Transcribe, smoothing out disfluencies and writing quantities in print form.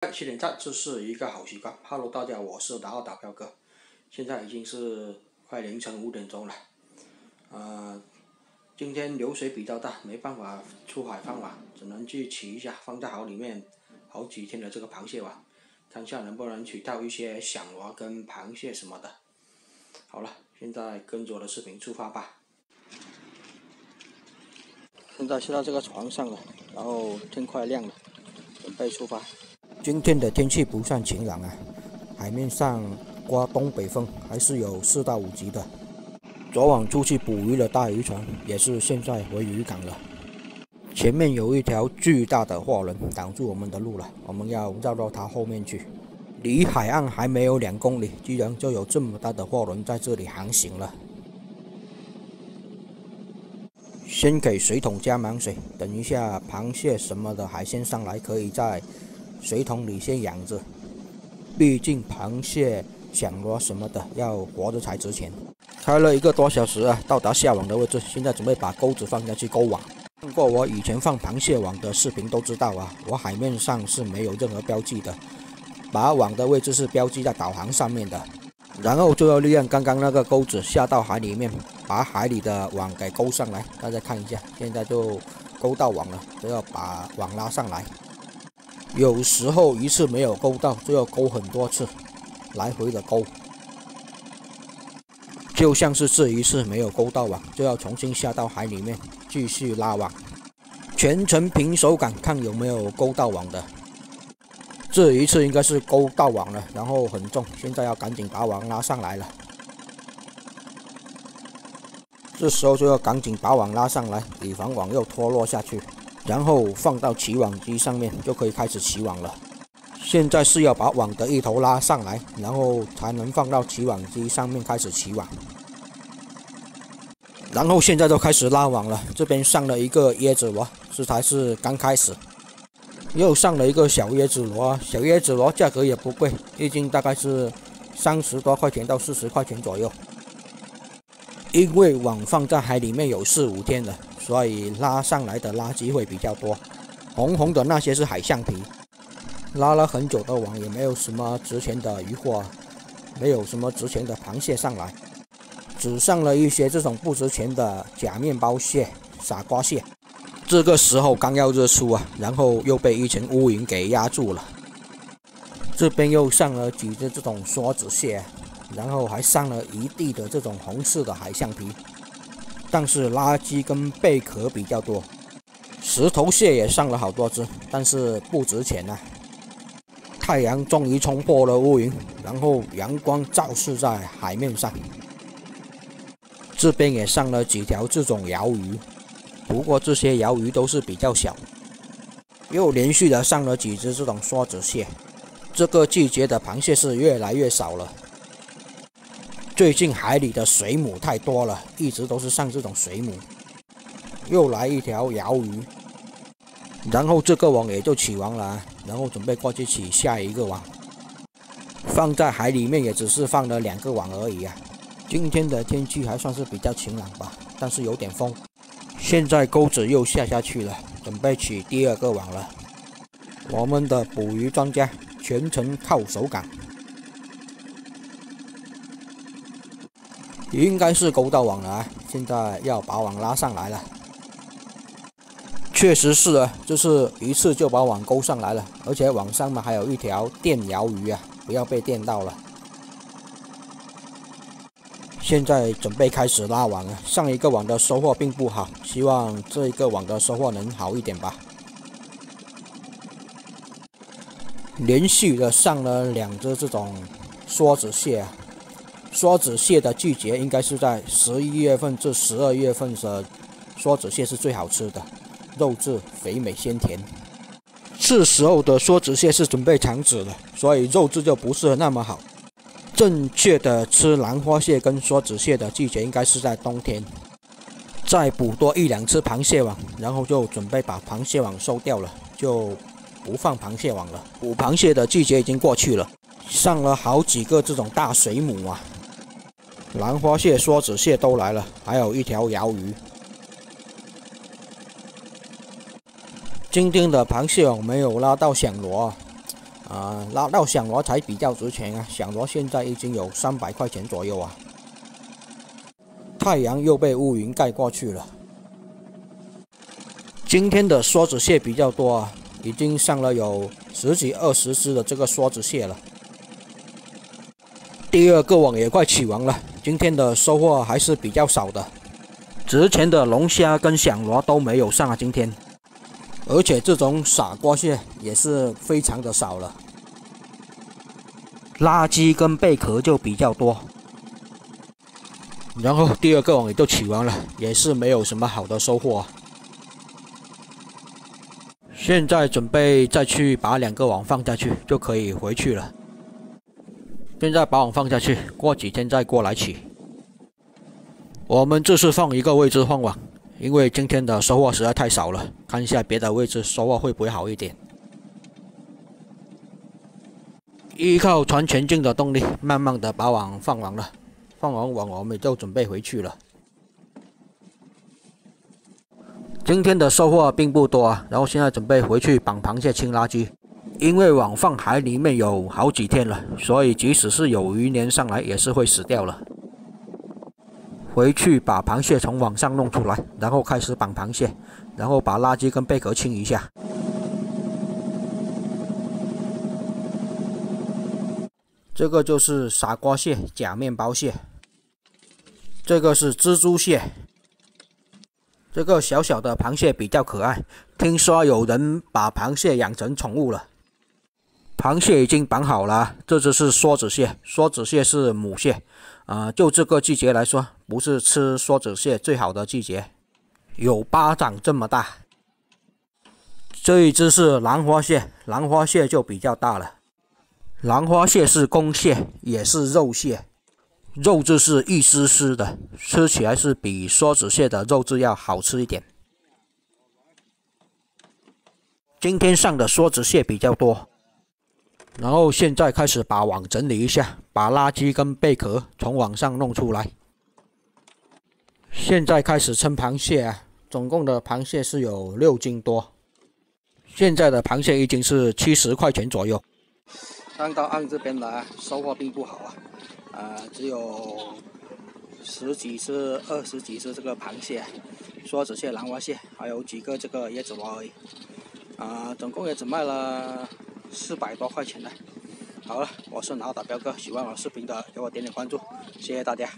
7点赞，这是一个好习惯。Hello， 大家，我是达奥打飘哥。现在已经是快凌晨5点钟了。今天流水比较大，没办法出海放网，只能去取一下放在好里面好几天的这个螃蟹网，看下能不能取到一些响螺跟螃蟹什么的。好了，现在跟着我的视频出发吧。现在是到这个床上了，然后天快亮了，准备出发。今天的天气不算晴朗啊，海面上刮东北风，还是有4到5级的。昨晚出去捕鱼的大渔船也是现在回渔港了。前面有一条巨大的货轮挡住我们的路了，我们要绕到它后面去。离海岸还没有2公里，居然就有这么大的货轮在这里航行了。先给水桶加满水，等一下螃蟹什么的海鲜上来，可以在水桶里先养着，毕竟螃蟹、响螺什么的要活着才值钱。开了1个多小时啊，到达下网的位置，现在准备把钩子放下去勾网。看过我以前放螃蟹网的视频都知道啊，我海面上是没有任何标记的，把网的位置是标记在导航上面的，然后就要利用刚刚那个钩子下到海里面，把海里的网给勾上来。大家看一下，现在就勾到网了，就要把网拉上来。有时候一次没有勾到，就要勾很多次，来回的勾。就像是这一次没有勾到网，就要重新下到海里面继续拉网，全程凭手感看有没有勾到网的。这一次应该是勾到网了，然后很重，现在要赶紧把网拉上来了。这时候就要赶紧把网拉上来，以防网又脱落下去，然后放到起网机上面就可以开始起网了。现在是要把网的一头拉上来，然后才能放到起网机上面开始起网。然后现在就开始拉网了，这边上了一个椰子螺，这才是刚开始。又上了一个小椰子螺，小椰子螺价格也不贵，一斤大概是30多块钱到40块钱左右。因为网放在海里面有4、5天了，所以拉上来的垃圾会比较多。红红的那些是海橡皮，拉了很久的网也没有什么值钱的渔获，没有什么值钱的螃蟹上来，只上了一些这种不值钱的假面包蟹、傻瓜蟹。这个时候刚要日出啊，然后又被一层乌云给压住了。这边又上了几只这种梭子蟹，然后还上了一地的这种红色的海橡皮，但是垃圾跟贝壳比较多。石头蟹也上了好多只，但是不值钱啊。太阳终于冲破了乌云，然后阳光照射在海面上。这边也上了几条这种鳐鱼，不过这些鳐鱼都是比较小。又连续的上了几只这种梭子蟹。这个季节的螃蟹是越来越少了。最近海里的水母太多了，一直都是上这种水母。又来一条鳐鱼，然后这个网也就起完了啊，然后准备过去起下一个网。放在海里面也只是放了2个网而已啊。今天的天气还算是比较晴朗吧，但是有点风。现在钩子又下去了，准备起第2个网了。我们的捕鱼专家全程靠手感，应该是勾到网了啊！现在要把网拉上来了。确实是啊，这是一次就把网勾上来了，而且网上面还有一条电鳐鱼啊，不要被电到了。现在准备开始拉网了，上一个网的收获并不好，希望这一个网的收获能好一点吧。连续的上了2只这种梭子蟹啊，梭子蟹的季节应该是在11月份至12月份的，梭子蟹是最好吃的，肉质肥美鲜甜。是时候的梭子蟹是准备产子了，所以肉质就不是那么好。正确的吃兰花蟹跟梭子蟹的季节应该是在冬天。再捕多1、2次螃蟹网，然后就准备把螃蟹网收掉了，就不放螃蟹网了。捕螃蟹的季节已经过去了，上了好几个这种大水母啊，兰花蟹、梭子蟹都来了，还有一条鳐鱼。今天的螃蟹网没有拉到响螺，拿到响螺才比较值钱啊，响螺现在已经有300块钱左右啊。太阳又被乌云盖过去了。今天的梭子蟹比较多啊，已经上了有10几20只的这个梭子蟹了。第二个网也快起网了，今天的收获还是比较少的。之前的龙虾跟响螺都没有上啊，今天。而且这种傻瓜蟹也是非常的少了。垃圾跟贝壳就比较多。然后第二个网也就起完了，也是没有什么好的收获啊。现在准备再去把2个网放下去，就可以回去了。现在把网放下去，过几天再过来起。我们这次放一个位置换网，因为今天的收获实在太少了，看一下别的位置收获会不会好一点。依靠船前进的动力，慢慢的把网放完了。放完网我们就准备回去了。今天的收获并不多啊，然后现在准备回去绑螃蟹清垃圾。因为网放海里面有好几天了，所以即使是有鱼连上来也是会死掉了。回去把螃蟹从网上弄出来，然后开始绑螃蟹，然后把垃圾跟贝壳清一下。这个就是傻瓜蟹、假面包蟹。这个是蜘蛛蟹。这个小小的螃蟹比较可爱，听说有人把螃蟹养成宠物了。螃蟹已经绑好了，这只是梭子蟹，梭子蟹是母蟹，就这个季节来说，不是吃梭子蟹最好的季节，有巴掌这么大。这一只是兰花蟹，兰花蟹就比较大了。兰花蟹是公蟹，也是肉蟹。肉质是一丝丝的，吃起来是比梭子蟹的肉质要好吃一点。今天上的梭子蟹比较多，然后现在开始把网整理一下，把垃圾跟贝壳从网上弄出来。现在开始称螃蟹啊，总共的螃蟹是有6斤多，现在的螃蟹一斤是70块钱左右。上到岸这边来，收获并不好啊，只有10几只、20几只这个螃蟹、梭子蟹、兰花蟹，还有几个这个椰子螺而已。总共也只卖了400多块钱呢。好了，我是脑打彪哥，喜欢我视频的给我点点关注，谢谢大家。